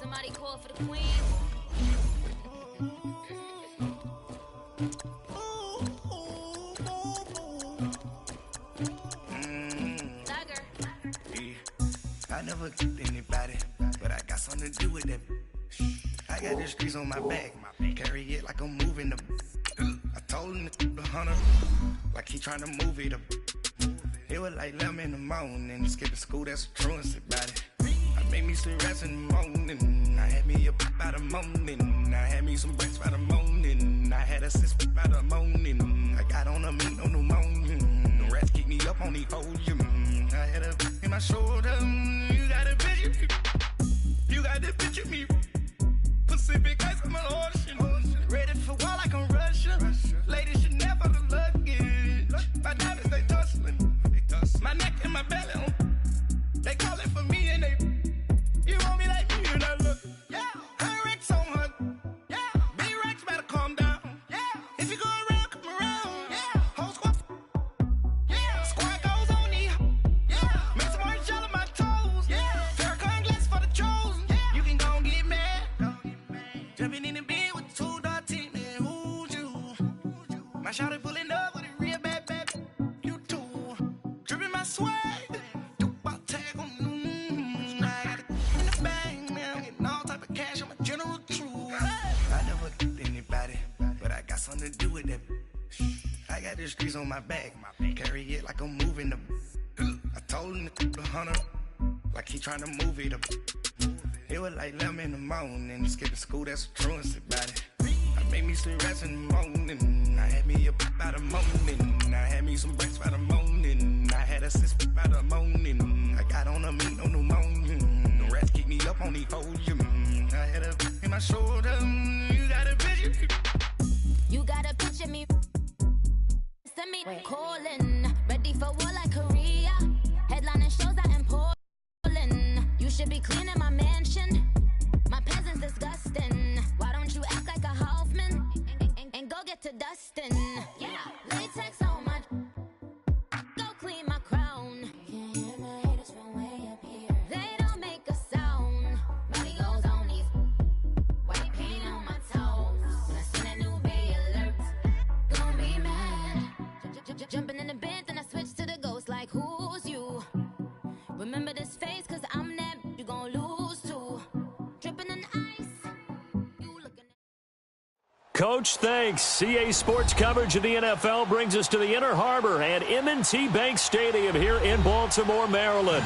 Somebody call for the queen. I never killed anybody, but I got something to do with that. I got the streets on my back, carry it like I'm moving the. I told him to 100, like he trying to move it up. It was like 11 in the morning, skipping school, that's a truancy about it. I made me some rest in the morning, I had me a pop by the morning. I had me some breaks by the morning, I had a six by the morning. I got on a meat, no pneumonia, the rats keep me up on the podium. I had a in my shoulder, you got a picture me, you got the picture me. Pacific ice on my ocean, ready for war like I'm Russia. Ladies should never the luggage, my diamonds they tussling. My neck and my belly, they calling for me and they, you want me like me and I look, yeah. Her Rex on her, yeah. B-Rex better calm down, yeah. If you go around, come around, yeah. Whole squad, yeah. Squad goes on me, yeah. Make some orange gel on my toes, yeah. Farrakhan glass for the chosen, yeah. You can go and get mad, jumping in the bed with 2 dark team, man, who's you? My shawty pulling up with a real bad, you too. Dripping my swag, do about tag on, I got it in the bag, man, I'm getting all type of cash, I'm a general true. I never killed anybody, but I got something to do with that. I got the streets on my back, carry it like I'm moving the. I told him to 100, like he trying to move it up. It was like 11 in the morning, skipping school, that's a truancy about it. I made me some rest in the morning, I had me a pop by the morning. I had me some breaks by the morning, I had a six by the morning. I got on a meat, no pneumonia, the rats keep me up on the podium. I had a in my shoulder, you got a picture. You got a picture me. Send me calling, ready for war like Korea. Headlining shows out in Poland. You should be cleaning my mansion. My peasants disgusting. Why don't you act like a Hoffman and go get to dustin'? Yeah, latex on my. Go clean my crown. Can't hear my haters from way up here. They don't make a sound. Money goes on these. White paint on my toes. When I seen a new bay alert, gonna be mad. Jumping in the bed, then I switch to the ghost like who's you? Remember this face, cause I'm that you gon' lose to. Dripping in ice. You looking at Coach, thanks. CA Sports coverage of the NFL brings us to the Inner Harbor and M&T Bank Stadium here in Baltimore, Maryland.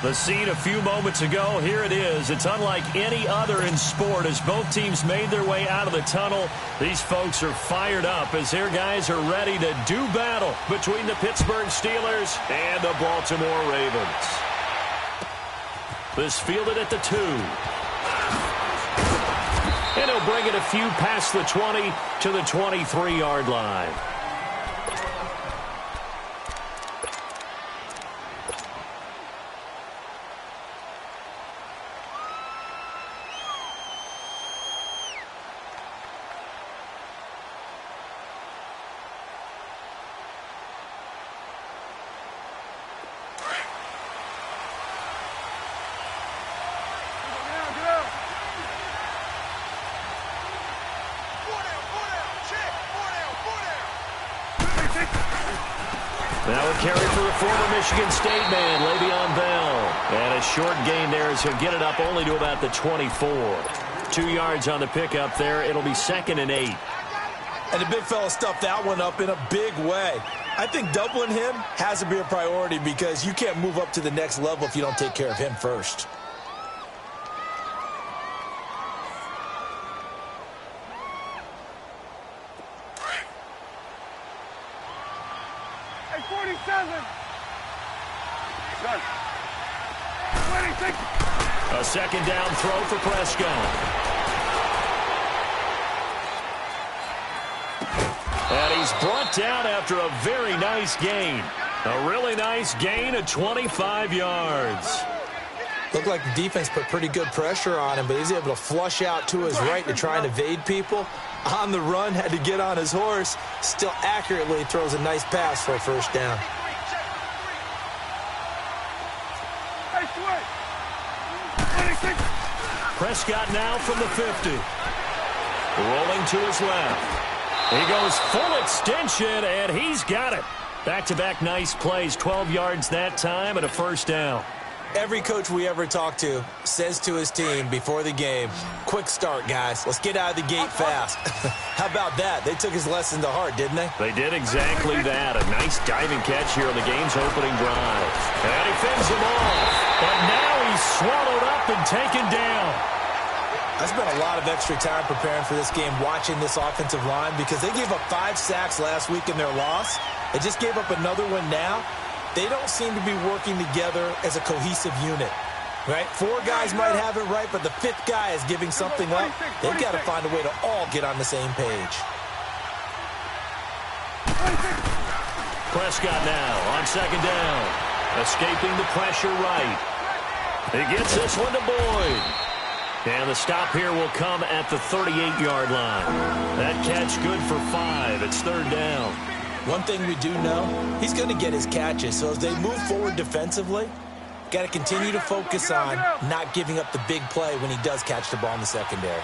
The scene a few moments ago, here it is. It's unlike any other in sport as both teams made their way out of the tunnel. These folks are fired up as their guys are ready to do battle between the Pittsburgh Steelers and the Baltimore Ravens. This fielded at the 2. And he'll bring it a few past the 20 to the 23-yard line. Now a carry for a former Michigan State man, Le'Veon Bell. And a short gain there as he'll get it up only to about the 24. 2 yards on the pickup there. It'll be 2nd and 8. And the big fella stuffed that one up in a big way. I think doubling him has to be a priority because you can't move up to the next level if you don't take care of him first. A second down throw for Prescott. And he's brought down after a very nice gain. A really nice gain of 25 yards. Looked like the defense put pretty good pressure on him, but he's able to flush out to his right to try and evade people. On the run, had to get on his horse. Still accurately throws a nice pass for a first down. Prescott now from the 50. Rolling to his left. He goes full extension, and he's got it. Back-to-back nice plays, 12 yards that time and a first down. Every coach we ever talk to says to his team before the game, quick start, guys. Let's get out of the gate fast. How about that? They took his lesson to heart, didn't they? They did exactly that. A nice diving catch here on the game's opening drive. And he fends him off. But now he's swallowed up and taken down. I spent a lot of extra time preparing for this game watching this offensive line because they gave up 5 sacks last week in their loss. They just gave up another one now. They don't seem to be working together as a cohesive unit, right? 4 guys might have it right, but the 5th guy is giving something up. They've got to find a way to all get on the same page. Prescott now on second down. Escaping the pressure right. He gets this one to Boyd. And the stop here will come at the 38-yard line. That catch good for 5. It's third down. One thing we do know, he's going to get his catches. So as they move forward defensively, got to continue to focus on not giving up the big play when he does catch the ball in the secondary.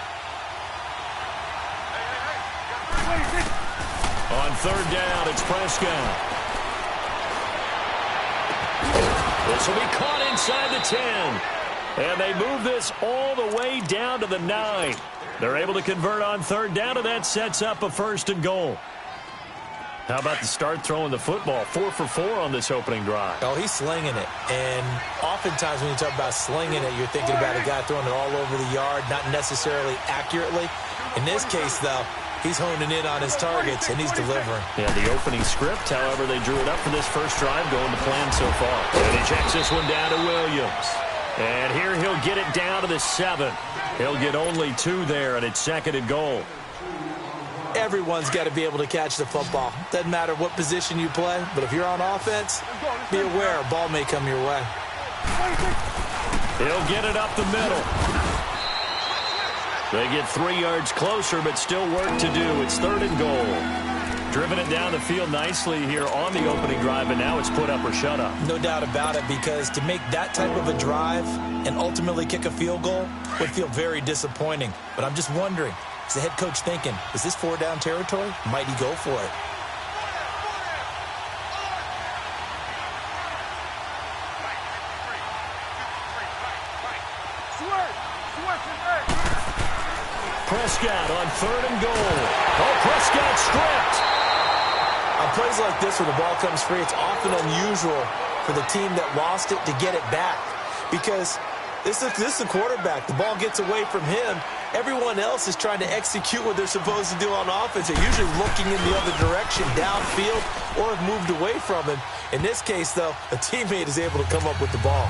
On third down, it's Prescott. This will be caught inside the 10. And they move this all the way down to the 9. They're able to convert on third down, and that sets up a first and goal. How about the start throwing the football? 4 for 4 on this opening drive. Oh, he's slinging it. And oftentimes when you talk about slinging it, you're thinking about a guy throwing it all over the yard, not necessarily accurately. In this case, though, he's honing in on his targets, and he's delivering. Yeah, the opening script, however, they drew it up for this first drive going to plan so far. And he checks this one down to Williams. And here he'll get it down to the 7. He'll get only 2 there, and it's second and goal. Everyone's got to be able to catch the football. Doesn't matter what position you play, but if you're on offense, be aware a ball may come your way. He'll get it up the middle. They get 3 yards closer, but still work to do. It's third and goal. Driven it down the field nicely here on the opening drive, and now it's put up or shut up. No doubt about it, because to make that type of a drive and ultimately kick a field goal would feel very disappointing. But I'm just wondering, is the head coach thinking, is this 4-down territory? Might he go for it? Prescott on third and goal. Oh, Prescott stripped. On plays like this where the ball comes free, it's often unusual for the team that lost it to get it back. Because this is the quarterback. The ball gets away from him. Everyone else is trying to execute what they're supposed to do on offense. They're usually looking in the other direction, downfield, or have moved away from him. In this case, though, a teammate is able to come up with the ball.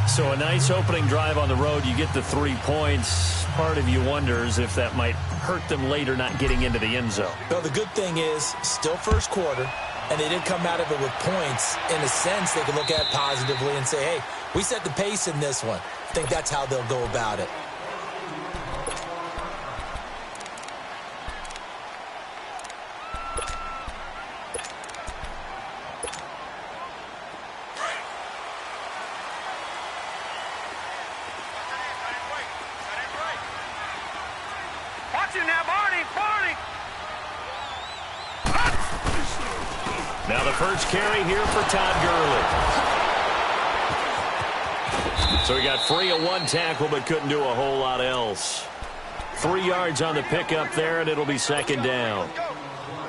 So a nice opening drive on the road. You get the 3 points. Part of you wonders if that might hurt them later not getting into the end zone. Well, the good thing is, still first quarter, and they did come out of it with points. In a sense, they can look at positively and say, hey, we set the pace in this one. I think that's how they'll go about it. Now the first carry here for Todd Gurley. So he got free of 1 tackle but couldn't do a whole lot else. 3 yards on the pickup there, and it'll be second down.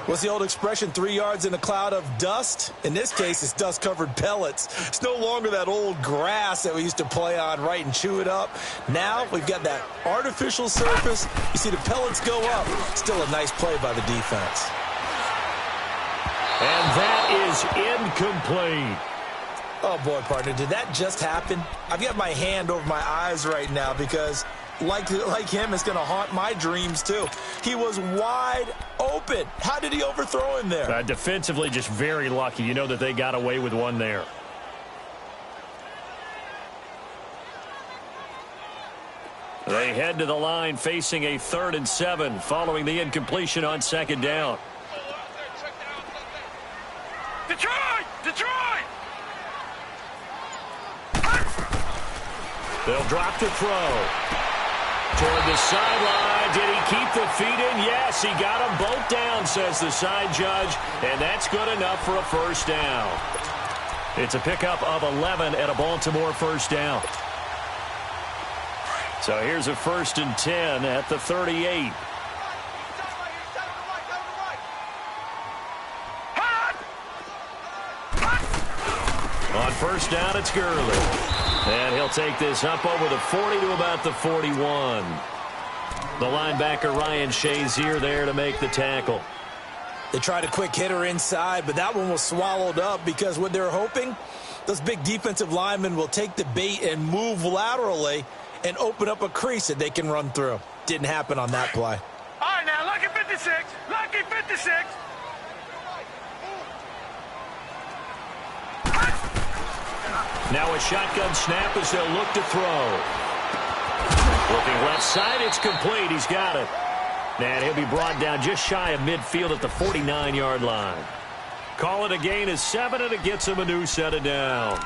What's the old expression, 3 yards in a cloud of dust? In this case, it's dust-covered pellets. It's no longer that old grass that we used to play on, right, and chew it up. Now we've got that artificial surface. You see the pellets go up. Still a nice play by the defense. And that is incomplete. Oh, boy, partner, did that just happen? I've got my hand over my eyes right now because, like him, it's going to haunt my dreams, too. He was wide open. How did he overthrow him there? Defensively, just very lucky. You know that they got away with one there. They head to the line facing a 3rd and 7 following the incompletion on second down. Detroit! Detroit! They'll drop to throw. Toward the sideline. Did he keep the feet in? Yes, he got them both down, says the side judge. And that's good enough for a first down. It's a pickup of 11 at a Baltimore first down. So here's a 1st and 10 at the 38. On first down, it's Gurley. And he'll take this up over the 40 to about the 41. The linebacker, Ryan Shazier, there to make the tackle. They tried a quick hitter inside, but that one was swallowed up because what they're hoping, those big defensive linemen will take the bait and move laterally and open up a crease that they can run through. Didn't happen on that play. All right, now, lucky 56. Lucky 56. Now a shotgun snap as they'll look to throw. Looking left side, it's complete. He's got it. And he'll be brought down just shy of midfield at the 49-yard line. Call it a gain of 7, and it gets him a new set of downs.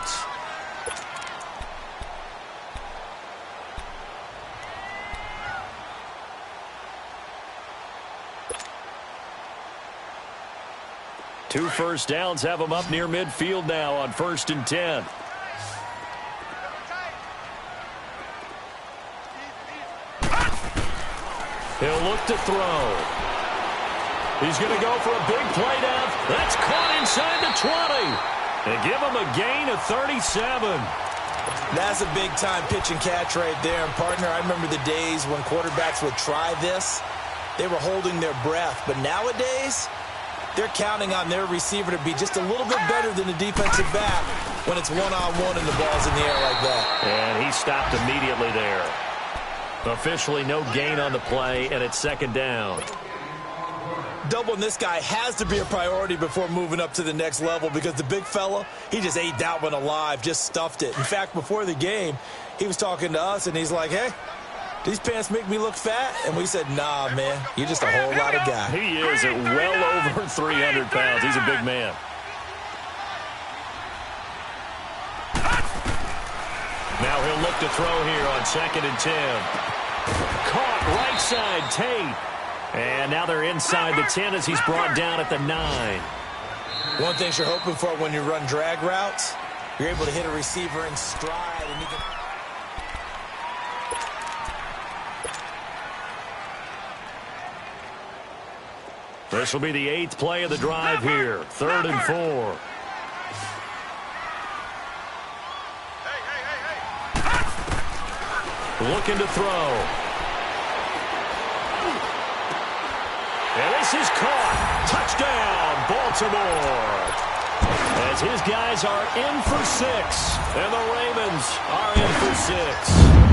Two first downs have him up near midfield now on 1st and 10. He'll look to throw. He's going to go for a big play down. That's caught inside the 20. And give him a gain of 37. That's a big-time pitch and catch right there. And, partner, I remember the days when quarterbacks would try this. They were holding their breath. But nowadays, they're counting on their receiver to be just a little bit better than the defensive back when it's one-on-one and the ball's in the air like that. And he stopped immediately there. Officially no gain on the play, and it's 2nd down. Doubling this guy has to be a priority before moving up to the next level because the big fella, he just ate that one alive, just stuffed it. In fact, before the game, he was talking to us, and he's like, hey, these pants make me look fat? And we said, nah, man, you're just a whole lot of guy. He is at well over 300 pounds. He's a big man. Now he'll look to throw here on 2nd and 10. Caught right side, Tate. And now they're inside the 10 as he's brought down at the 9. One thing you're hoping for when you run drag routes, you're able to hit a receiver in stride, and you can... This will be the 8th play of the drive here. 3rd and 4. Looking to throw. And this is caught. Touchdown, Baltimore. As his guys are in for 6. And the Ravens are in for 6.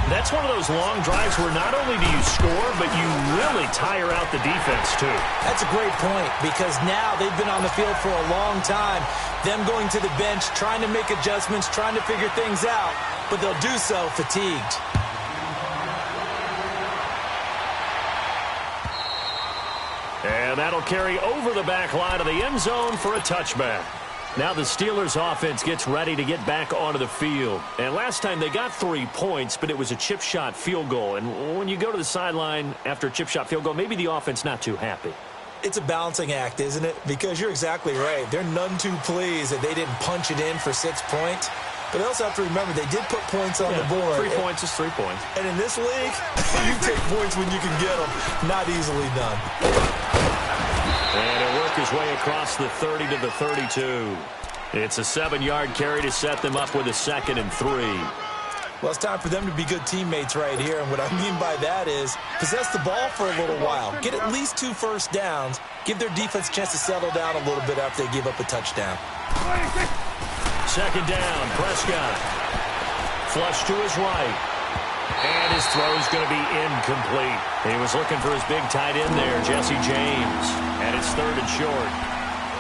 That's one of those long drives where not only do you score, but you really tire out the defense, too. That's a great point because now they've been on the field for a long time. Them going to the bench, trying to make adjustments, trying to figure things out, but they'll do so fatigued. And that'll carry over the back line of the end zone for a touchback. Now the Steelers offense gets ready to get back onto the field. And last time they got 3 points, but it was a chip shot field goal. And when you go to the sideline after a chip shot field goal, maybe the offense not too happy. It's a balancing act, isn't it? Because you're exactly right. They're none too pleased that they didn't punch it in for 6 points. But they also have to remember they did put points on the board. 3 points is 3 points. And in this league, you take points when you can get them. Not easily done. And he'll work his way across the 30 to the 32. It's a 7-yard carry to set them up with a 2nd and 3. Well, it's time for them to be good teammates right here. And what I mean by that is possess the ball for a little while. Get at least 2 first downs. Give their defense a chance to settle down a little bit after they give up a touchdown. 2nd down, Prescott. Flush to his right. And his throw is going to be incomplete. He was looking for his big tight end there, Jesse James. And it's 3rd and short.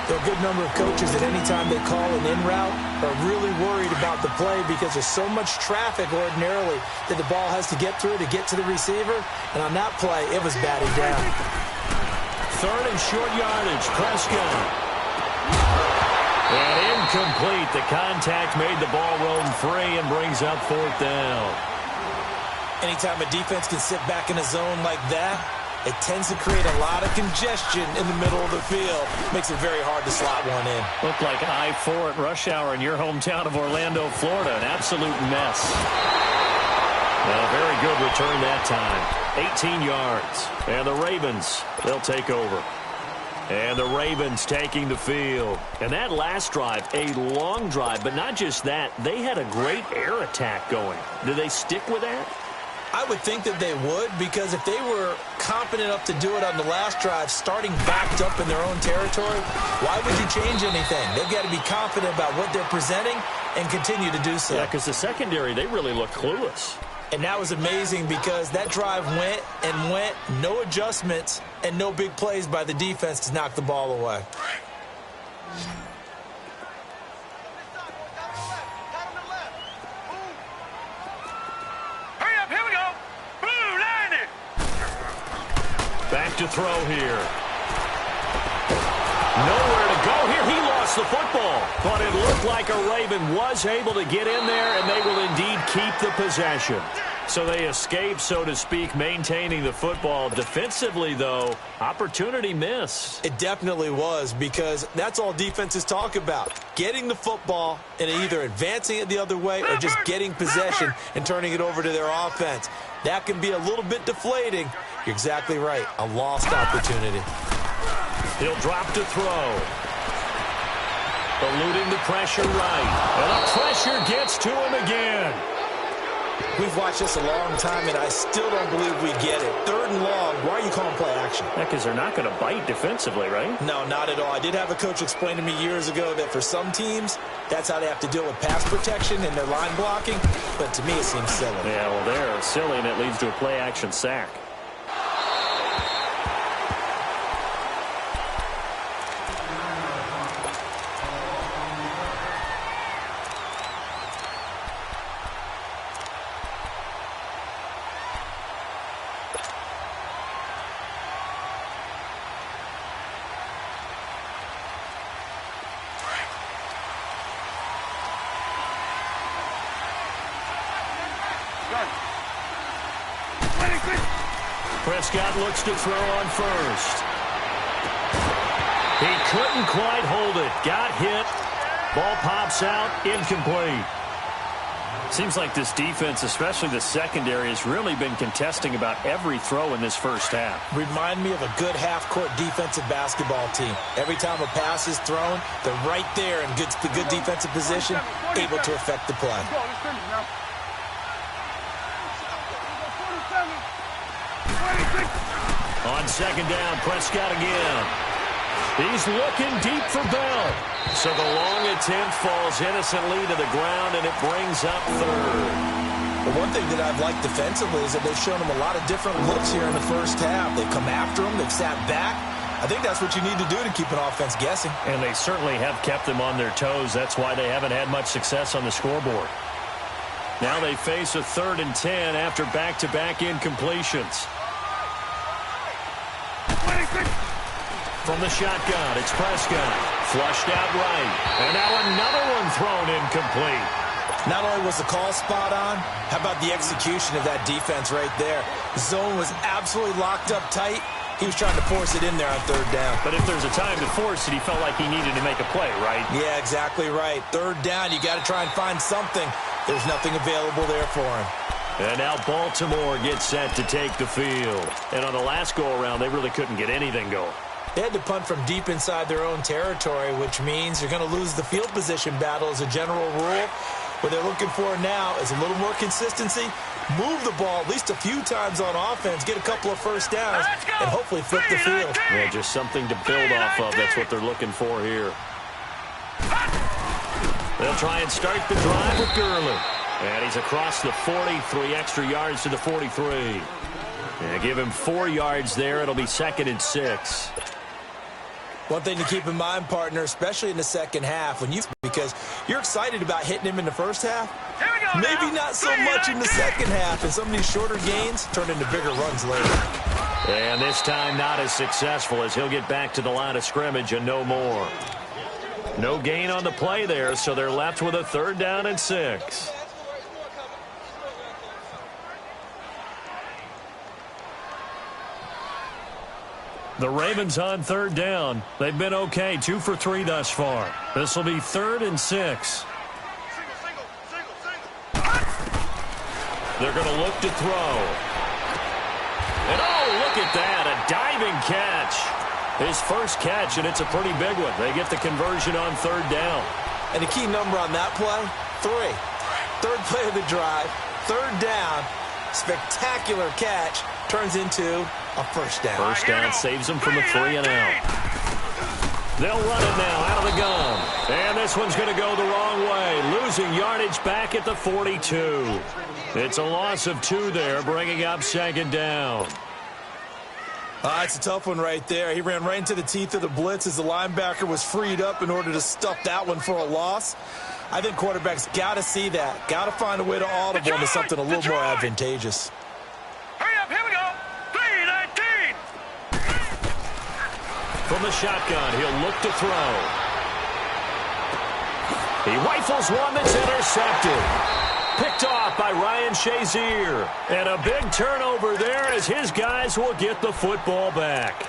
There are a good number of coaches that any time they call an in route are really worried about the play because there's so much traffic ordinarily that the ball has to get through to get to the receiver. And on that play, it was batted down. 3rd and short yardage, Prescott. And Incomplete. The contact made the ball roam free and brings up 4th down. Anytime a defense can sit back in a zone like that, it tends to create a lot of congestion in the middle of the field. Makes it very hard to slot one in. Looked like I-4 at rush hour in your hometown of Orlando, Florida. An absolute mess. A very good return that time. 18 yards. And the Ravens, they'll take over. And the Ravens taking the field. And that last drive, a long drive, but not just that. They had a great air attack going. Do they stick with that? I would think that they would, because if they were confident enough to do it on the last drive, starting backed up in their own territory, why would you change anything? They've got to be confident about what they're presenting and continue to do so. Yeah, because the secondary, they really look clueless. And that was amazing because that drive went and went, no adjustments, and no big plays by the defense to knock the ball away. Back to throw here. Nowhere to go here. He lost the football. But it looked like a Raven was able to get in there, and they will indeed keep the possession. So they escape, so to speak, maintaining the football. Defensively, though, opportunity missed. It definitely was, because that's all defenses talk about. Getting the football and either advancing it the other way or just getting possession and turning it over to their offense. That can be a little bit deflating. You're exactly right. A lost opportunity. He'll drop to throw. Eluding the pressure right. And the pressure gets to him again. We've watched this a long time, and I still don't believe we get it. 3rd and long, why are you calling play action? Yeah, because they're not going to bite defensively, right? No, not at all. I did have a coach explain to me years ago that for some teams, that's how they have to deal with pass protection and their line blocking. But to me, it seems silly. Yeah, well, they're silly, and it leads to a play action sack. Prescott looks to throw on first. He couldn't quite hold it. Got hit. Ball pops out. Incomplete. Seems like this defense, especially the secondary, has really been contesting about every throw in this first half. Remind me of a good half-court defensive basketball team. Every time a pass is thrown, they're right there in the good defensive position, able to affect the play. On second down, Prescott again. He's looking deep for Bell. So the long attempt falls innocently to the ground, and it brings up 3rd. Well, one thing that I've liked defensively is that they've shown him a lot of different looks here in the first half. They've come after him. They've sat back. I think that's what you need to do to keep an offense guessing. And they certainly have kept them on their toes. That's why they haven't had much success on the scoreboard. Now they face a 3rd and 10 after back-to-back incompletions. From the shotgun, it's Prescott. Flushed out right. And now another one thrown incomplete. Not only was the call spot on, how about the execution of that defense right there? The zone was absolutely locked up tight. He was trying to force it in there on 3rd down. But if there's a time to force it, he felt like he needed to make a play, right? Yeah, exactly right. 3rd down, you got to try and find something. There's nothing available there for him. And now Baltimore gets set to take the field. And on the last go-around, they really couldn't get anything going. They had to punt from deep inside their own territory, which means you're going to lose the field position battle as a general rule. What they're looking for now is a little more consistency, move the ball at least a few times on offense, get a couple of first downs, and hopefully flip the field. Yeah, just something to build off of. That's what they're looking for here. They'll try and start the drive with Gurley. And he's across the 40, 3 extra yards to the 43. And give him 4 yards there. It'll be 2nd and 6. One thing to keep in mind, partner, especially in the second half, because you're excited about hitting him in the first half. Maybe not so much in the second half, and some of these shorter gains turn into bigger runs later. And this time not as successful, as he'll get back to the line of scrimmage and no more. No gain on the play there, so they're left with a 3rd down and 6. The Ravens on 3rd down. They've been okay, 2 for 3 thus far. This will be 3rd and 6. They're going to look to throw. And oh, look at that, a diving catch. His first catch, and it's a pretty big one. They get the conversion on 3rd down. And the key number on that play, 3. 3rd play of the drive, 3rd down, spectacular catch, turns into a 1st down. 1st down saves them from a 3 and out. They'll run it now out of the gun. And this one's going to go the wrong way, losing yardage back at the 42. It's a loss of 2 there, bringing up 2nd down. It's a tough one right there. He ran right into the teeth of the blitz as the linebacker was freed up in order to stuff that one for a loss. I think quarterbacks got to see that. Got to find a way to audible into something a little more advantageous. Hurry up, here we go. 3-19. From the shotgun, he'll look to throw. He rifles one that's intercepted. Picked off by Ryan Shazier. And a big turnover there as his guys will get the football back.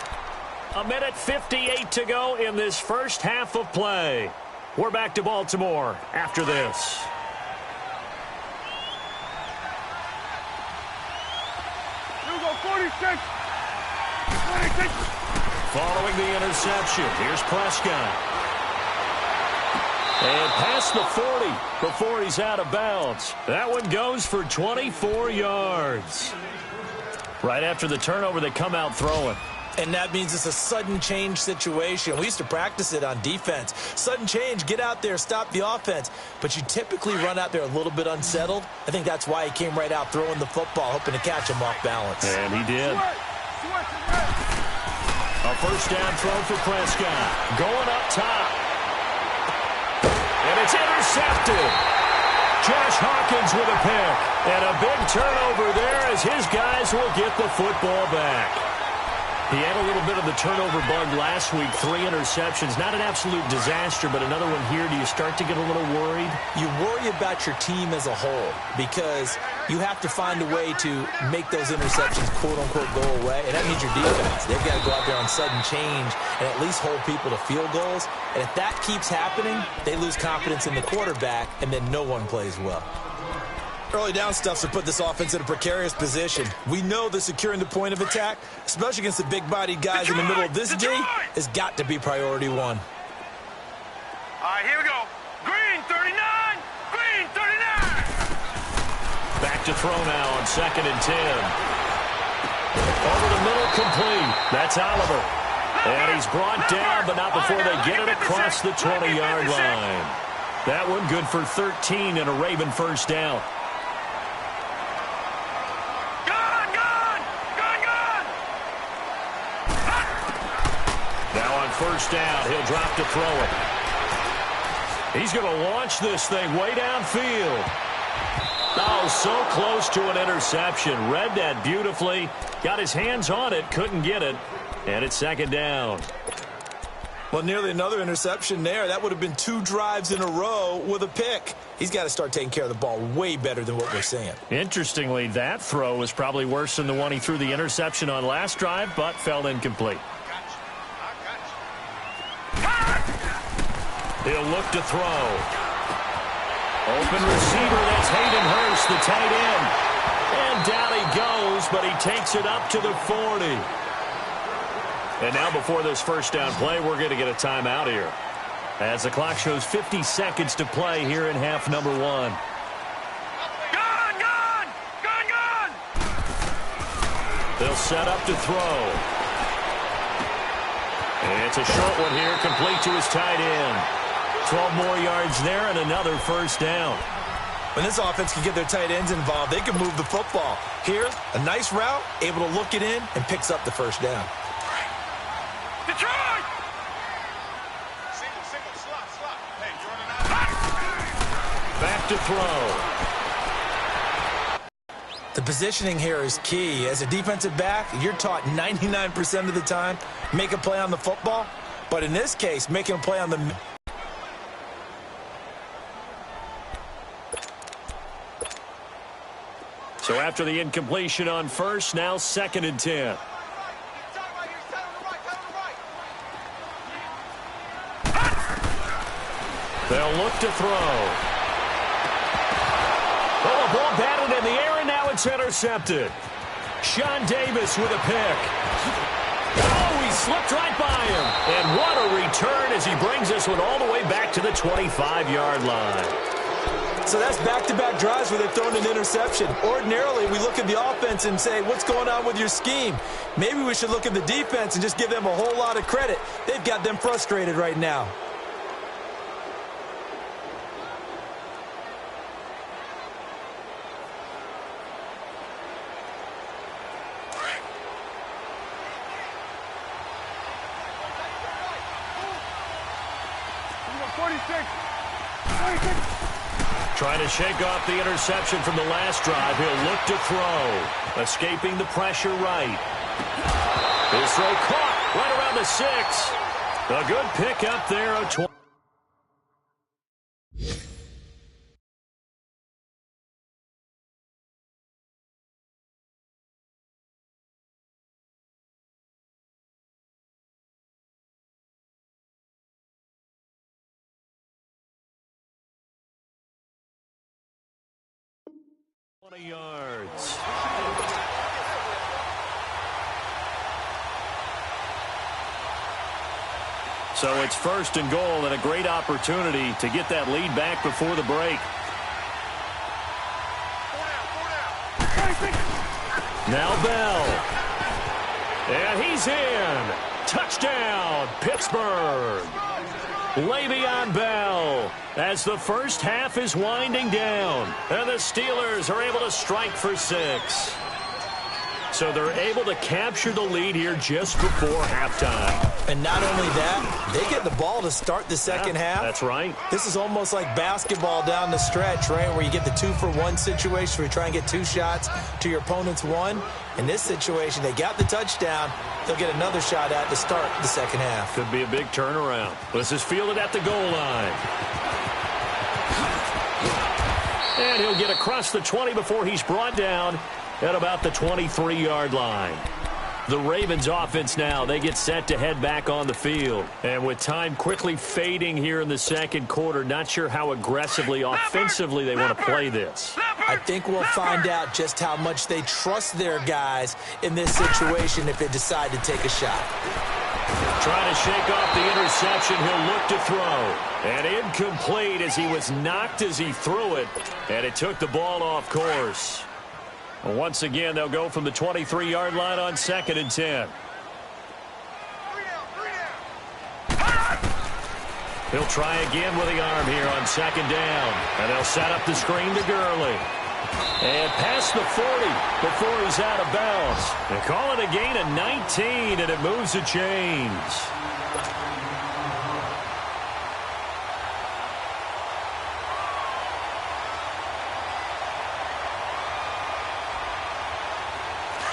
1:58 to go in this first half of play. We're back to Baltimore after this. Here we go, 46. 46. Following the interception, here's Prescott. And past the 40 before he's out of bounds. That one goes for 24 yards. Right after the turnover, they come out throwing. And that means it's a sudden change situation. We used to practice it on defense. Sudden change, get out there, stop the offense. But you typically run out there a little bit unsettled. I think that's why he came right out throwing the football, hoping to catch him off balance. And he did. A 1st down throw for Prescott. Going up top. And it's intercepted. Josh Hawkins with a pick. And a big turnover there as his guys will get the football back. He had a little bit of the turnover bug last week. 3 interceptions. Not an absolute disaster, but another one here. Do you start to get a little worried? You worry about your team as a whole because you have to find a way to make those interceptions, quote-unquote, go away. And that means your defense. They've got to go out there on sudden change and at least hold people to field goals. And if that keeps happening, they lose confidence in the quarterback, and then no one plays well. Early down stuffs have put this offense in a precarious position. We know that securing the point of attack, especially against the big-bodied guys in the middle of this D, has got to be priority 1. All right, here we go. Green 39. Green 39. Back to throw now on 2nd and 10. Over the middle, complete. That's Oliver. And he's brought down, but not before they get it across the 20-yard line. That one good for 13 and a Raven 1st down. Now on 1st down, he'll drop to throw it. He's going to launch this thing way downfield. Oh, so close to an interception. Read that beautifully. Got his hands on it, couldn't get it. And it's 2nd down. Well, nearly another interception there. That would have been 2 drives in a row with a pick. He's got to start taking care of the ball way better than what we're seeing. Interestingly, that throw was probably worse than the one he threw the interception on last drive, but fell incomplete. He'll look to throw. Open receiver, that's Hayden Hurst, the tight end. And down he goes, but he takes it up to the 40. And now before this 1st down play, we're going to get a timeout here. As the clock shows 50 seconds to play here in half number 1. Gone! Gone! Gone! Gone! They'll set up to throw. And it's a short one here, complete to his tight end. 12 more yards there and another 1st down. When this offense can get their tight ends involved, they can move the football. Here, a nice route, able to look it in, and picks up the 1st down. Detroit! Back to throw. The positioning here is key. As a defensive back, you're taught 99% of the time, make a play on the football. But in this case, making a play on the... So after the incompletion on first, now 2nd and 10. They'll look to throw. Oh, a ball batted in the air, and now it's intercepted. Sean Davis with a pick. Oh, he slipped right by him. And what a return as he brings this one all the way back to the 25-yard line. So that's back-to-back drives where they've thrown an interception. Ordinarily, we look at the offense and say, what's going on with your scheme? Maybe we should look at the defense and just give them a whole lot of credit. They've got them frustrated right now. Trying to shake off the interception from the last drive. He'll look to throw. Escaping the pressure right. His throw caught right around the 6. A good pick up there. A 20. Yards. So it's 1st and goal and a great opportunity to get that lead back before the break. Now Bell. And he's in. Touchdown, Pittsburgh. Le'Veon Bell as the first half is winding down. And the Steelers are able to strike for 6. So they're able to capture the lead here just before halftime. And not only that, they get the ball to start the second half. That's right. This is almost like basketball down the stretch, right, where you get the 2-for-1 situation where you try and get 2 shots to your opponent's 1. In this situation, they got the touchdown. They'll get another shot at to start the second half. Could be a big turnaround. This is fielded at the goal line. And he'll get across the 20 before he's brought down at about the 23-yard line. The Ravens offense now, they get set to head back on the field. And with time quickly fading here in the second quarter, not sure how aggressively, offensively they want to play this. I think we'll find out just how much they trust their guys in this situation if they decide to take a shot. Trying to shake off the interception, he'll look to throw. And incomplete as he was knocked as he threw it. And it took the ball off course. Once again, they'll go from the 23-yard line on 2nd and 10. He'll try again with the arm here on 2nd down. And they'll set up the screen to Gurley. And past the 40 before he's out of bounds. They call it a gain of 19, and it moves the chains.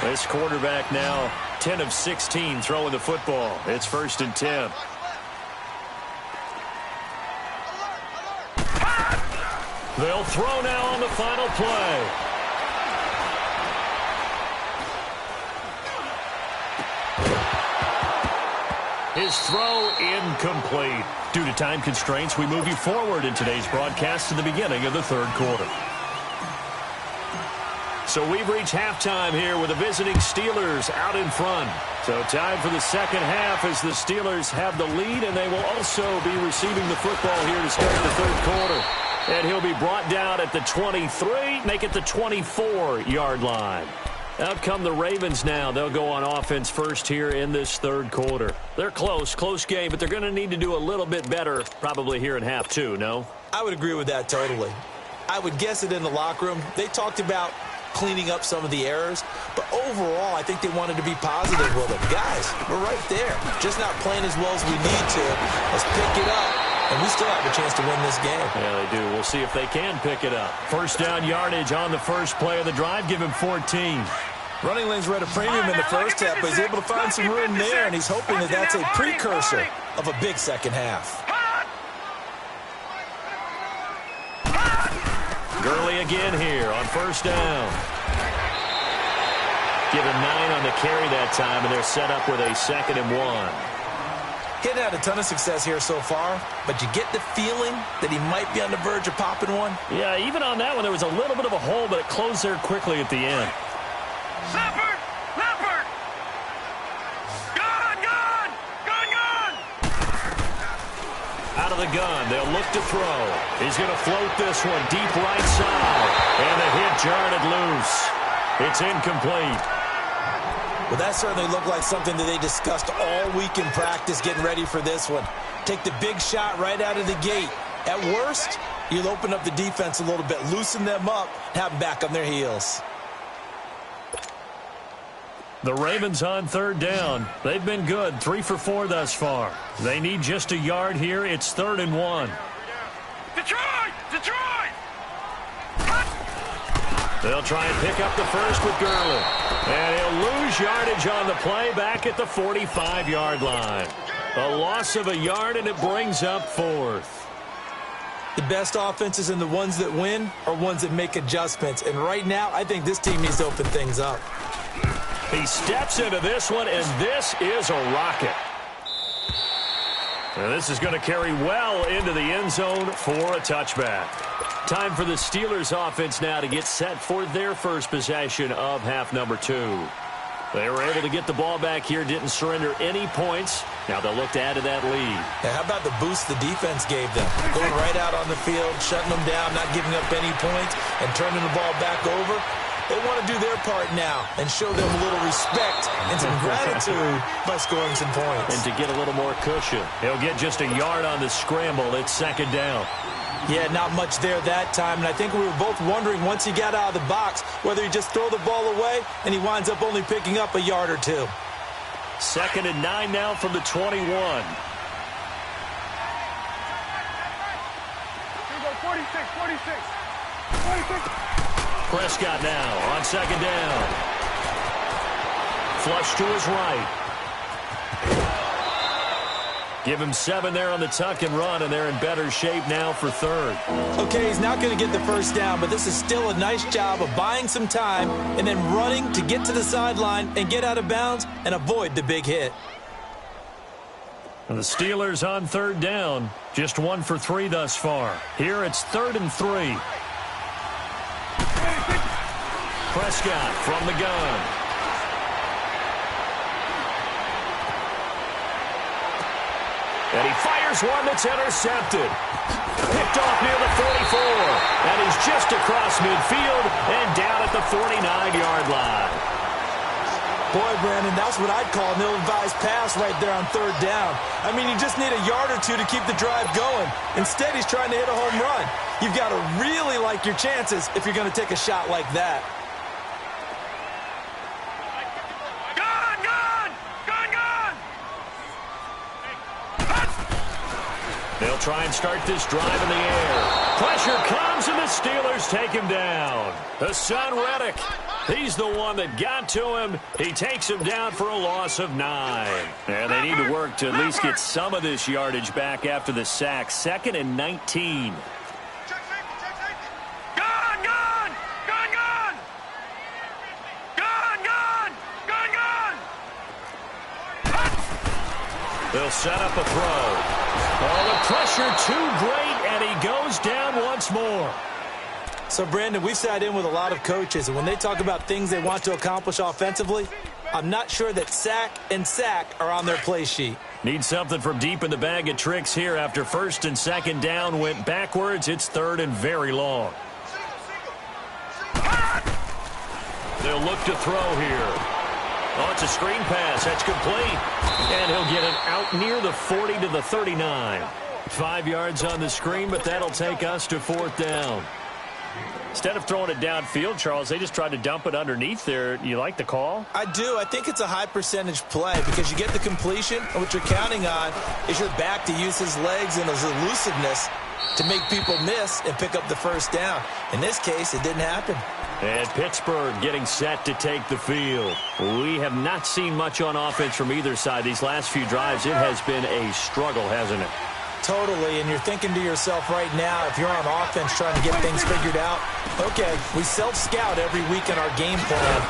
This quarterback now 10 of 16 throwing the football. It's 1st and 10. They'll throw now on the final play. His throw incomplete. Due to time constraints, we move you forward in today's broadcast to the beginning of the 3rd quarter. So we've reached halftime here with the visiting Steelers out in front. So time for the second half as the Steelers have the lead, and they will also be receiving the football here to start the 3rd quarter. And he'll be brought down at the 23, make it the 24-yard line. Out come the Ravens now. They'll go on offense first here in this 3rd quarter. They're close game, but they're going to need to do a little bit better probably here in half 2, no? I would agree with that totally. I would guess it in the locker room. They talked about cleaning up some of the errors, but overall I think they wanted to be positive with them. Guys, we're right there, just not playing as well as we need to. Let's pick it up, and we still have a chance to win this game. Yeah, they do. We'll see if they can pick it up. 1st down yardage on the first play of the drive. Give him 14. Running lanes were at a premium in the first half, but he's able to find some room there, and he's hoping that that's a precursor of a big second half. Gurley again here on first down. Give him 9 on the carry that time, and they're set up with a 2nd and 1. He's had a ton of success here so far, but you get the feeling that he might be on the verge of popping one. Yeah, even on that one, there was a little bit of a hole, but it closed there quickly at the end. Leopard! Leopard! Gun! Gun! Gun! Gun! Out of the gun, they'll look to throw. He's going to float this one deep right side, and the hit jarred it loose. It's incomplete. Well, that certainly looked like something that they discussed all week in practice getting ready for this one. Take the big shot right out of the gate. At worst, you'll open up the defense a little bit, loosen them up, have them back on their heels. The Ravens on 3rd down. They've been good, 3 for 4 thus far. They need just a yard here. It's 3rd and 1. Detroit! Detroit! They'll try and pick up the first with Gurley. And he'll lose yardage on the play back at the 45-yard line. A loss of a yard, and it brings up 4th. The best offenses and the ones that win are ones that make adjustments. And right now, I think this team needs to open things up. He steps into this one, and this is a rocket. And this is going to carry well into the end zone for a touchback. Time for the Steelers offense now to get set for their first possession of half number 2. They were able to get the ball back here, didn't surrender any points. Now they'll look to add to that lead. Now, how about the boost the defense gave them? Going right out on the field, shutting them down, not giving up any points, and turning the ball back over. They want to do their part now and show them a little respect and some gratitude by scoring some points. And to get a little more cushion. He'll get just a yard on the scramble. It's 2nd down. Yeah, not much there that time, and I think we were both wondering once he got out of the box whether he just throw the ball away and he winds up only picking up a yard or 2. 2nd and 9 now from the 21. Here we go, 46, 46, 46. Prescott now on 2nd down. Flush to his right. Give him 7 there on the tuck and run, and they're in better shape now for 3rd. Okay, he's not going to get the first down, but this is still a nice job of buying some time and then running to get to the sideline and get out of bounds and avoid the big hit. And the Steelers on 3rd down, just 1 for 3 thus far. Here it's 3rd and 3. Prescott from the gun. And he fires one that's intercepted. Picked off near the 44. And he's just across midfield and down at the 49-yard line. Boy, Brandon, that's what I'd call an ill-advised pass right there on 3rd down. I mean, you just need a yard or 2 to keep the drive going. Instead, he's trying to hit a home run. You've got to really like your chances if you're going to take a shot like that. They'll try and start this drive in the air. Pressure comes, and the Steelers take him down. Hassan Reddick, he's the one that got to him. He takes him down for a loss of 9. And they need to work to at least get some of this yardage back after the sack. 2nd and 19. They'll set up a throw. Oh, the pressure too great, and he goes down once more. So, Brandon, we've sat in with a lot of coaches, and when they talk about things they want to accomplish offensively, I'm not sure that sack and sack are on their play sheet. Need something from deep in the bag of tricks here after 1st and 2nd down went backwards. It's 3rd and very long. They'll look to throw here. Oh, it's a screen pass. That's complete. And he'll get it out near the 40 to the 39. 5 yards on the screen, but that'll take us to 4th down. Instead of throwing it downfield, Charles, they just tried to dump it underneath there. You like the call? I do. I think it's a high percentage play because you get the completion, and what you're counting on is your back to use his legs and his elusiveness to make people miss and pick up the first down. In this case, it didn't happen. And Pittsburgh getting set to take the field. We have not seen much on offense from either side. These last few drives, it has been a struggle, hasn't it? Totally, and you're thinking to yourself right now, if you're on offense trying to get things figured out, okay, we self-scout every week in our game plan.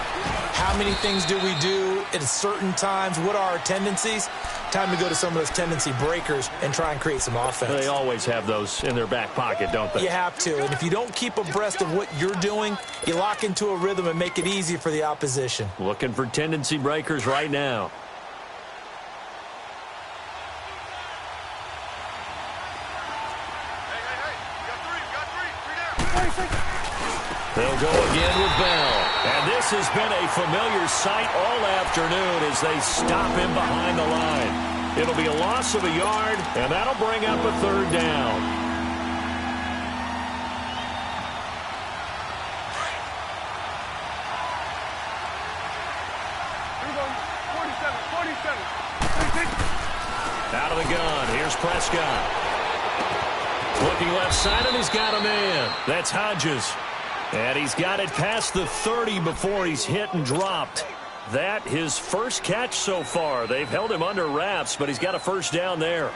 How many things do we do at certain times? What are our tendencies? Time to go to some of those tendency breakers and try and create some offense. They always have those in their back pocket, don't they? You have to, and if you don't keep abreast of what you're doing, you lock into a rhythm and make it easy for the opposition. Looking for tendency breakers right now. They'll go again with Bell. And this has been a familiar sight all afternoon as they stop him behind the line. It'll be a loss of a yard, and that'll bring up a third down. Here we go. 47. Out of the gun. Here's Prescott. Looking left side, and he's got a man. That's Hodges. And he's got it past the 30 before he's hit and dropped. That his first catch so far. They've held him under wraps, but he's got a first down there.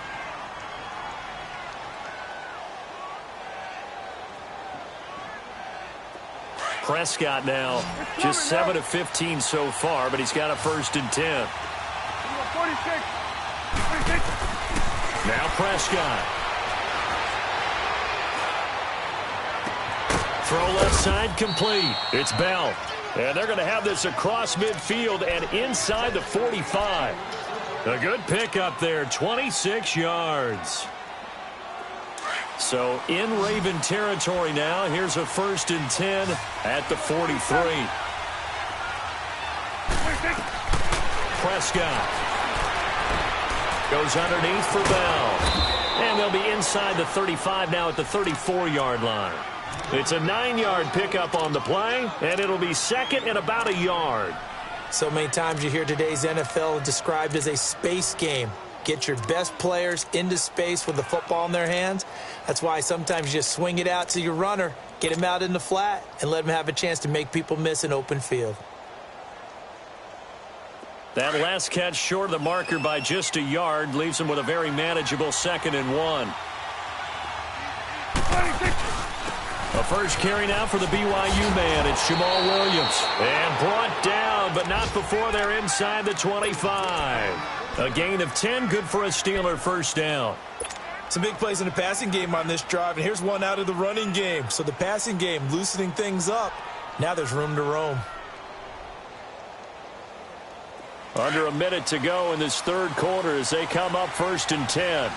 Prescott now just 7 of 15 so far, but he's got a 1st and 10. 46. Now Prescott. Throw left side complete. It's Bell. And they're going to have this across midfield and inside the 45. A good pickup there, 26 yards. So in Raven territory now. Here's a 1st and 10 at the 43. Prescott goes underneath for Bell. And they'll be inside the 35 now at the 34-yard line. It's a 9-yard pickup on the play, and it'll be 2nd and about a yard. So many times you hear today's NFL described as a space game. Get your best players into space with the football in their hands. That's why sometimes you just swing it out to your runner, get him out in the flat, and let him have a chance to make people miss an open field. That last catch short of the marker by just a yard leaves him with a very manageable 2nd and 1. A first carry now for the BYU man. It's Jamal Williams. And brought down, but not before they're inside the 25. A gain of 10, good for a Steeler first down. Some big plays in the passing game on this drive, and here's one out of the running game. So the passing game loosening things up. Now there's room to roam. Under a minute to go in this third quarter as they come up 1st and 10.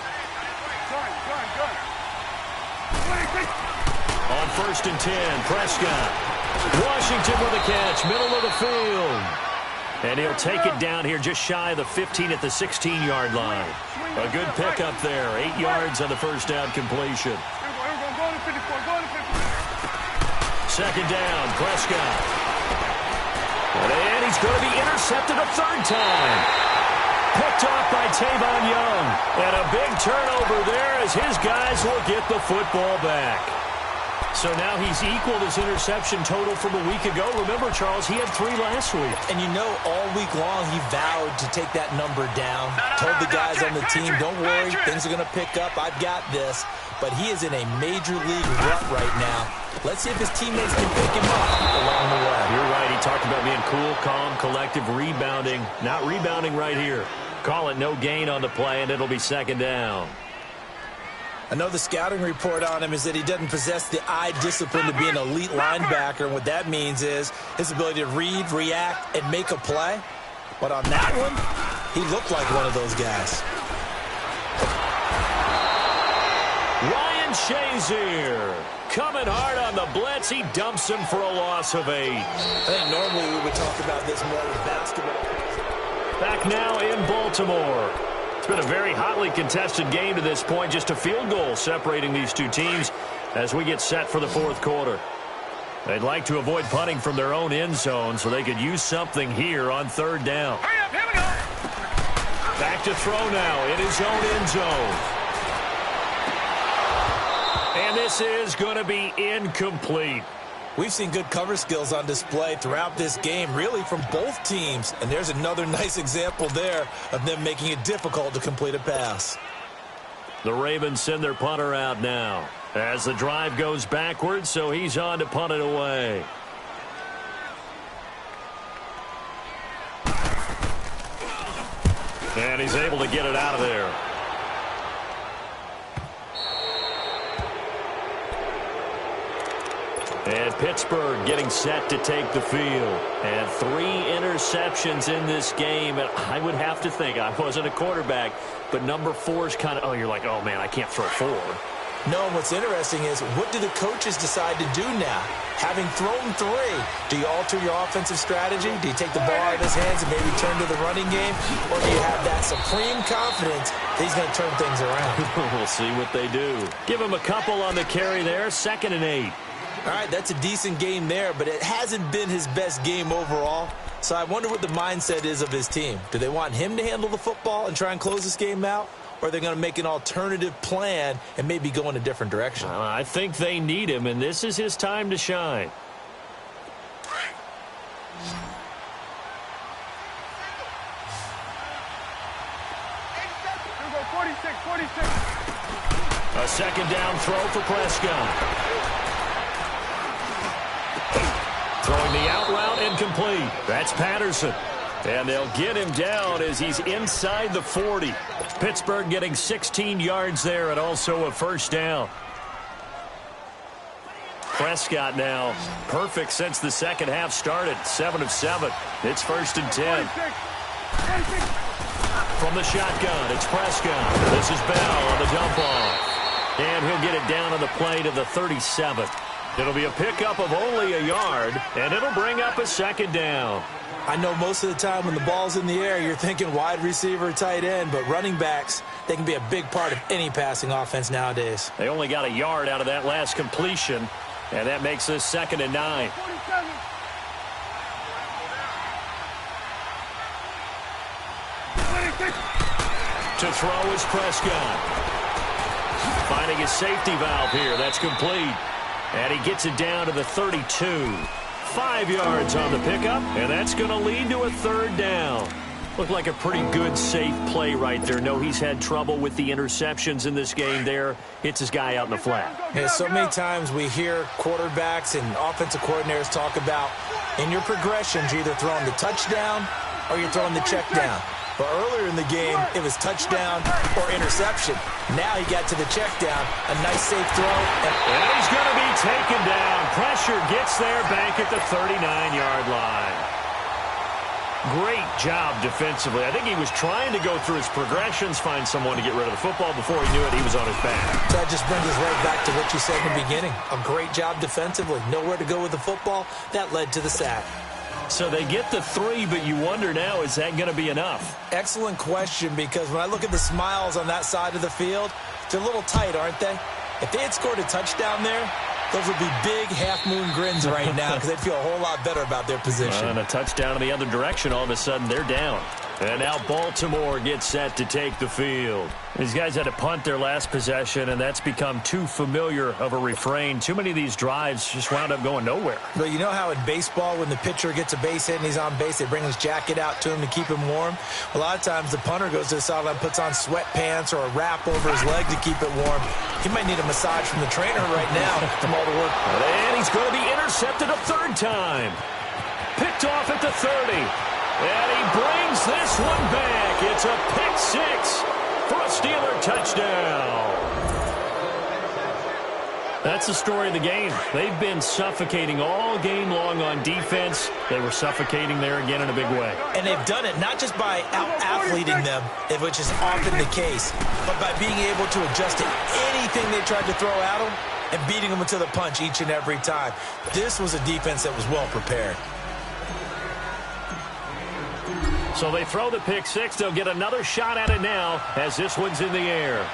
On 1st and 10, Prescott. Washington with a catch, middle of the field. And he'll take it down here just shy of the 15 at the 16-yard line. A good pickup there, 8 yards on the first down completion. 2nd down, Prescott. And he's going to be intercepted a 3rd time. Picked off by Tavon Young. And a big turnover there as his guys will get the football back. So now he's equaled his interception total from a week ago. Remember, Charles, he had 3 last week. And you know, all week long he vowed to take that number down. Told the guys on the team, don't worry, things are going to pick up. I've got this. But he is in a major league rut right now. Let's see if his teammates can pick him up along the way. You're right. He talked about being cool, calm, collective, rebounding. Not rebounding right here. Call it no gain on the play, and it'll be 2nd down. I know the scouting report on him is that he doesn't possess the eye discipline to be an elite linebacker. And what that means is his ability to read, react, and make a play. But on that one, he looked like one of those guys. Ryan Shazier coming hard on the blitz. He dumps him for a loss of 8. I think normally we would talk about this more with basketball. Back now in Baltimore. It's been a very hotly contested game to this point. Just a field goal separating these two teams as we get set for the 4th quarter. They'd like to avoid punting from their own end zone so they could use something here on 3rd down. Hurry up, here we go. Back to throw now in his own end zone. And this is going to be incomplete. We've seen good cover skills on display throughout this game, really from both teams. And there's another nice example there of them making it difficult to complete a pass. The Ravens send their punter out now as the drive goes backwards, so he's on to punt it away. And he's able to get it out of there. And Pittsburgh getting set to take the field. And 3 interceptions in this game. And I would have to think, I wasn't a quarterback, but number 4 is kind of, oh, you're like, oh, man, I can't throw 4. No, what's interesting is, what do the coaches decide to do now? Having thrown 3, do you alter your offensive strategy? Do you take the ball out of his hands and maybe turn to the running game? Or do you have that supreme confidence that he's going to turn things around? We'll see what they do. Give him a couple on the carry there, 2nd and 8. All right, that's a decent game there, but it hasn't been his best game overall. So I wonder what the mindset is of his team. Do they want him to handle the football and try and close this game out? Or are they going to make an alternative plan and maybe go in a different direction? I think they need him, and this is his time to shine. A 2nd down throw for Prescott. Throwing the out route, incomplete. That's Patterson. And they'll get him down as he's inside the 40. Pittsburgh getting 16 yards there and also a 1st down. Prescott now perfect since the 2nd half started. 7 of 7. It's 1st and 10. From the shotgun, it's Prescott. This is Bell on the dump off. And he'll get it down on the play to the 37. It'll be a pickup of only a yard, and it'll bring up a 2nd down. I know most of the time when the ball's in the air, you're thinking wide receiver, tight end, but running backs, they can be a big part of any passing offense nowadays. They only got a yard out of that last completion, and that makes this 2nd and 9. To throw is Prescott. Finding his safety valve here. That's complete. And he gets it down to the 32. 5 yards on the pickup, and that's going to lead to a 3rd down. Looked like a pretty good, safe play right there. No, he's had trouble with the interceptions in this game there. Hits his guy out in the flat. Yeah, so many times we hear quarterbacks and offensive coordinators talk about, in your progressions, you're either throwing the touchdown or you're throwing the check down. But earlier in the game, it was touchdown or interception. Now he got to the check down. A nice safe throw. And he's going to be taken down. Pressure gets there back at the 39-yard line. Great job defensively. I think he was trying to go through his progressions, find someone to get rid of the football. Before he knew it, he was on his back. That just brings us right back to what you said in the beginning. A great job defensively. Nowhere to go with the football. That led to the sack. So they get the 3, but you wonder now, is that going to be enough? Excellent question, because when I look at the smiles on that side of the field, they're a little tight, aren't they? If they had scored a touchdown there, those would be big half-moon grins right now because they'd feel a whole lot better about their position. And a touchdown in the other direction, all of a sudden they're down. And now Baltimore gets set to take the field. These guys had to punt their last possession, and that's become too familiar of a refrain. Too many of these drives just wound up going nowhere. But you know how in baseball, when the pitcher gets a base hit and he's on base, they bring his jacket out to him to keep him warm? A lot of times the punter goes to the sideline, puts on sweatpants or a wrap over his leg to keep it warm. He might need a massage from the trainer right now from all the work. And he's going to be intercepted a 3rd time. Picked off at the 30. And he brings this one back. It's a pick 6 for a Steeler touchdown. That's the story of the game. They've been suffocating all game long on defense. They were suffocating there again in a big way. And they've done it not just by out-athleting them, which is often the case, but by being able to adjust to anything they tried to throw at them and beating them to the punch each and every time. This was a defense that was well prepared. So they throw the pick 6. They'll get another shot at it now as this one's in the air.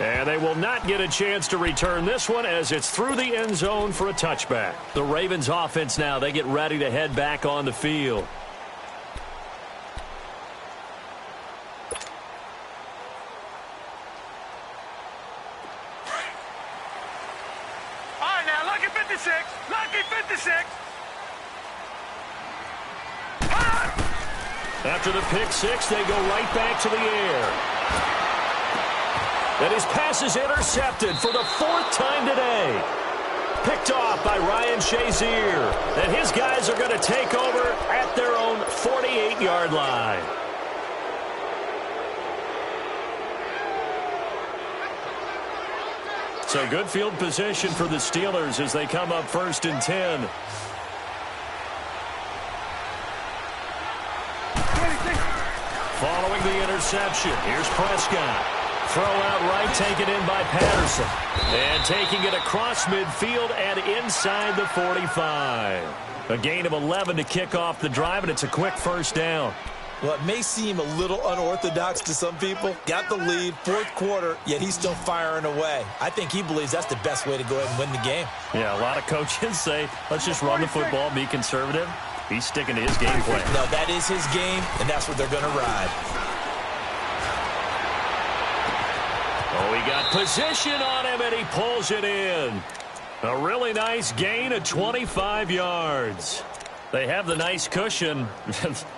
And they will not get a chance to return this one as it's through the end zone for a touchback. The Ravens offense now, they get ready to head back on the field. All right, now, lucky 56. Lucky 56. After the pick six, they go right back to the air. And his pass is intercepted for the fourth time today. Picked off by Ryan Shazier. And his guys are going to take over at their own 48-yard line. So good field position for the Steelers as they come up 1st and 10. Following the interception, here's Prescott. Throw out right, taken in by Patterson. And taking it across midfield and inside the 45. A gain of 11 to kick off the drive, and it's a quick first down. Well, it may seem a little unorthodox to some people. Got the lead, fourth quarter, yet he's still firing away. I think he believes that's the best way to go ahead and win the game. Yeah, a lot of coaches say, let's just run the football, be conservative. He's sticking to his game plan. No, that is his game, and that's what they're going to ride. Oh, he got position on him, and he pulls it in. A really nice gain of 25 yards. They have the nice cushion.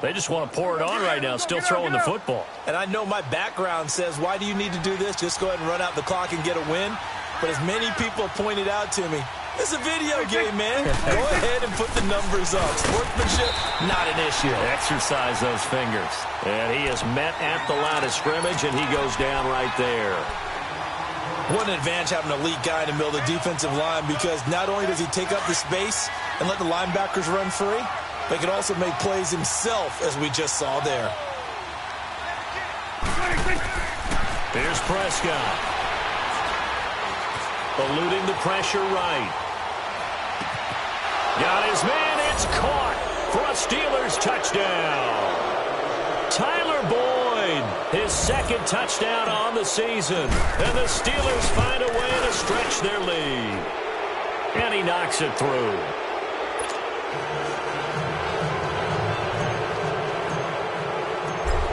They just want to pour it on right now, still throwing the football. And I know my background says, why do you need to do this? Just go ahead and run out the clock and get a win. But as many people pointed out to me, it's a video game, man. Go ahead and put the numbers up. Sportsmanship, not an issue. Exercise those fingers. And he is met at the line of scrimmage, and he goes down right there. What an advantage having an elite guy in the middle of the defensive line, because not only does he take up the space and let the linebackers run free, but he can also make plays himself, as we just saw there. Here's Prescott. Eluding the pressure right. Got his man. It's caught for a Steelers touchdown. Tyler Boyd, his second touchdown on the season. And the Steelers find a way to stretch their lead. And he knocks it through.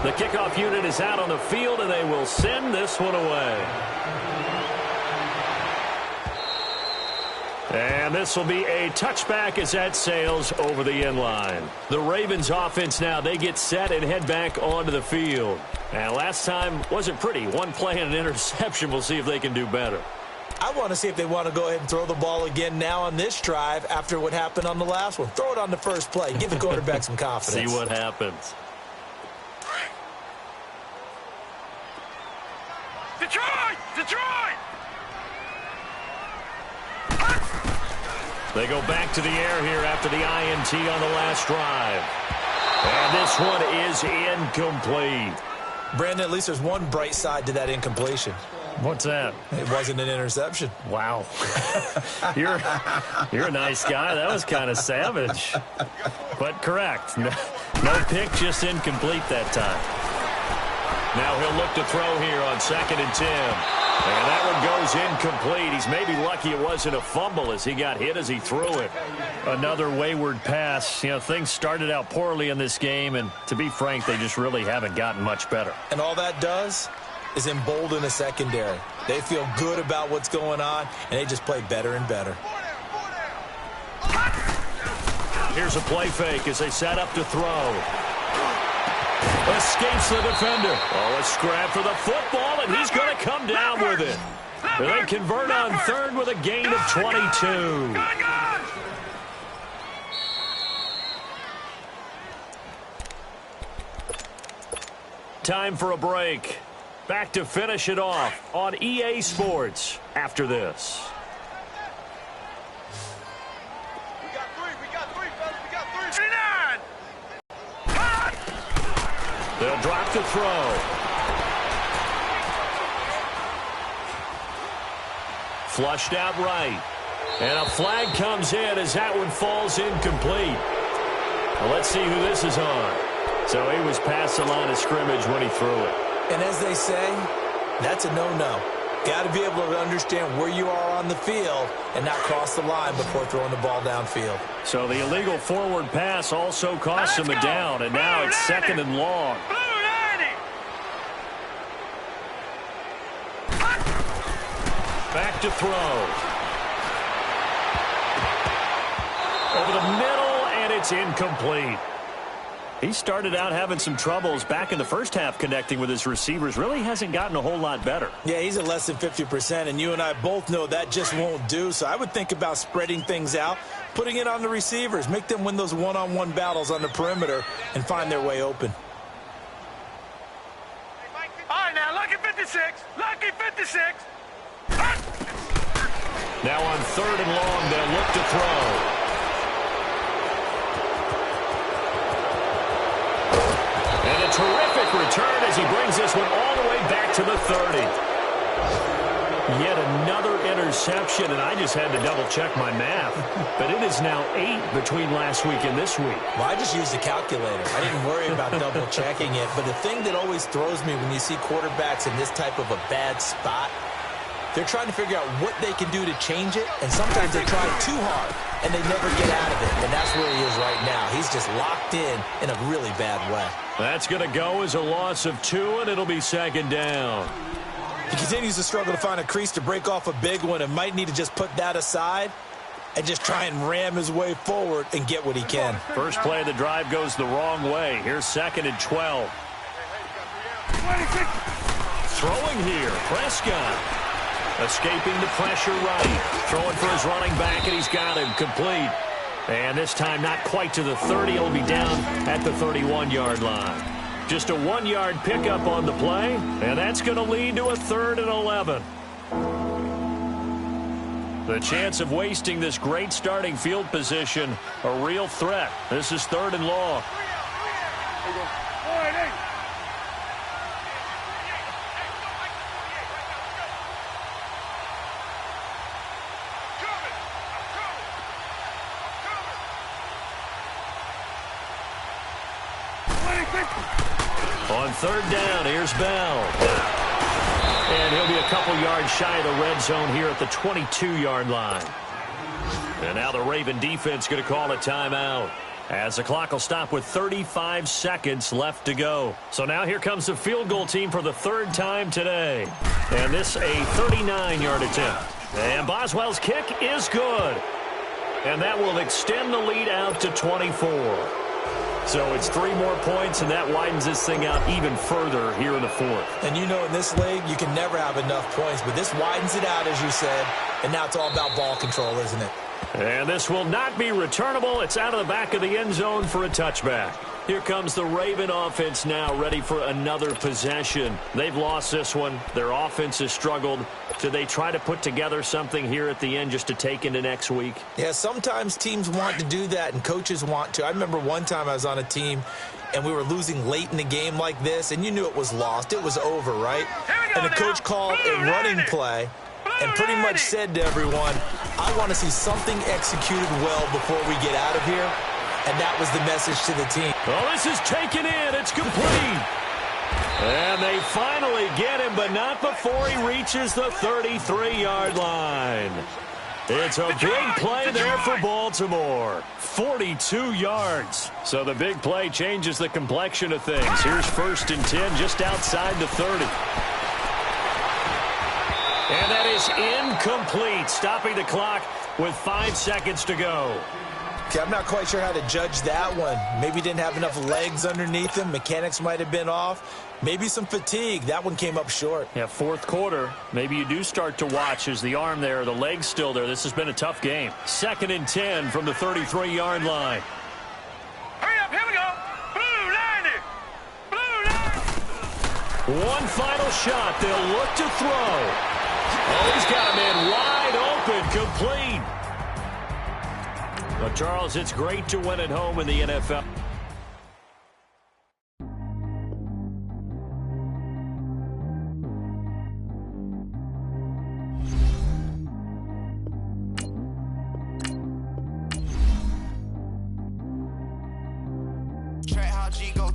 The kickoff unit is out on the field, and they will send this one away. And this will be a touchback as that sails over the end line. The Ravens offense now, they get set and head back onto the field. And last time wasn't pretty. One play and an interception. We'll see if they can do better. I want to see if they want to go ahead and throw the ball again now on this drive after what happened on the last one. Throw it on the first play. Give the quarterback some confidence. See what happens. Detroit! Detroit! They go back to the air here after the INT on the last drive. And this one is incomplete. Brandon, at least there's one bright side to that incompletion. What's that? It wasn't an interception. Wow. You're a nice guy. That was kind of savage. But correct. No pick, just incomplete that time. Now he'll look to throw here on 2nd and 10. And that one goes incomplete. He's maybe lucky it wasn't a fumble as he got hit as he threw it. Another wayward pass. You know, things started out poorly in this game, and to be frank, they just really haven't gotten much better. And all that does is embolden a secondary. They feel good about what's going on, and they just play better and better. Here's a play fake as they set up to throw. Escapes the defender. Oh, a scrap for the football, and he's going to come down with it. They convert on 3rd with a gain of 22. Time for a break. Back to finish it off on EA Sports after this. We got three, fellas. We got three. 39! They'll drop the throw. Flushed out right. And a flag comes in as that one falls incomplete. Well, let's see who this is on. So he was past the line of scrimmage when he threw it. And as they say, that's a no-no. Got to be able to understand where you are on the field and not cross the line before throwing the ball downfield. So the illegal forward pass also cost him a down, and now it's 2nd and long. Back to throw. Over the middle, and it's incomplete. He started out having some troubles back in the first half connecting with his receivers. Really hasn't gotten a whole lot better. Yeah, he's at less than 50%, and you and I both know that just won't do. So I would think about spreading things out, putting it on the receivers, make them win those one-on-one battles on the perimeter and find their way open. All right, now, lucky 56. Lucky 56. Now on 3rd and long, they'll look to throw. And a terrific return as he brings this one all the way back to the 30. Yet another interception, and I just had to double-check my math. But it is now 8 between last week and this week. Well, I just used a calculator. I didn't worry about double-checking it. But the thing that always throws me when you see quarterbacks in this type of a bad spot, they're trying to figure out what they can do to change it, and sometimes they try too hard, and they never get out of it. And that's where he is right now. He's just locked in a really bad way. That's going to go as a loss of 2, and it'll be 2nd down. He continues to struggle to find a crease to break off a big one and might need to just put that aside and just try and ram his way forward and get what he can. First play of the drive goes the wrong way. Here's 2nd and 12. Throwing here, Prescott. Escaping the pressure right. Throwing for his running back, and he's got him complete. And this time not quite to the 30. He'll be down at the 31-yard line. Just a 1-yard pickup on the play, and that's going to lead to a 3rd and 11. The chance of wasting this great starting field position, a real threat. This is 3rd and long. On 3rd down, here's Bell. And he'll be a couple yards shy of the red zone here at the 22-yard line. And now the Raven defense going to call a timeout, as the clock will stop with 35 seconds left to go. So now here comes the field goal team for the 3rd time today. And this a 39-yard attempt. And Boswell's kick is good. And that will extend the lead out to 24. So it's 3 more points, and that widens this thing out even further here in the 4th. And you know, in this league, you can never have enough points, but this widens it out, as you said, and now it's all about ball control, isn't it? And this will not be returnable. It's out of the back of the end zone for a touchback. Here comes the Raven offense now, ready for another possession. They've lost this one. Their offense has struggled. Do they try to put together something here at the end just to take into next week? Yeah, sometimes teams want to do that, and coaches want to. I remember one time I was on a team, and we were losing late in the game like this, and you knew it was lost. It was over, right? And the coach called a running play and pretty much said to everyone, I want to see something executed well before we get out of here. And that was the message to the team. Well, this is taken in. It's complete. And they finally get him, but not before he reaches the 33-yard line. It's a big play there for Baltimore. 42 yards. So the big play changes the complexion of things. Here's 1st and 10 just outside the 30. And that is incomplete, stopping the clock with 5 seconds to go. Okay, I'm not quite sure how to judge that one. Maybe didn't have enough legs underneath him. Mechanics might have been off. Maybe some fatigue. That one came up short. Yeah, 4th quarter. Maybe you do start to watch as the arm there, the leg's still there. This has been a tough game. 2nd and 10 from the 33-yard line. Hurry up, here we go. Blue 90. Blue 90. One final shot. They'll look to throw. Oh, he's got a man wide open, complete. Well, Charles, it's great to win at home in the NFL. Track how G go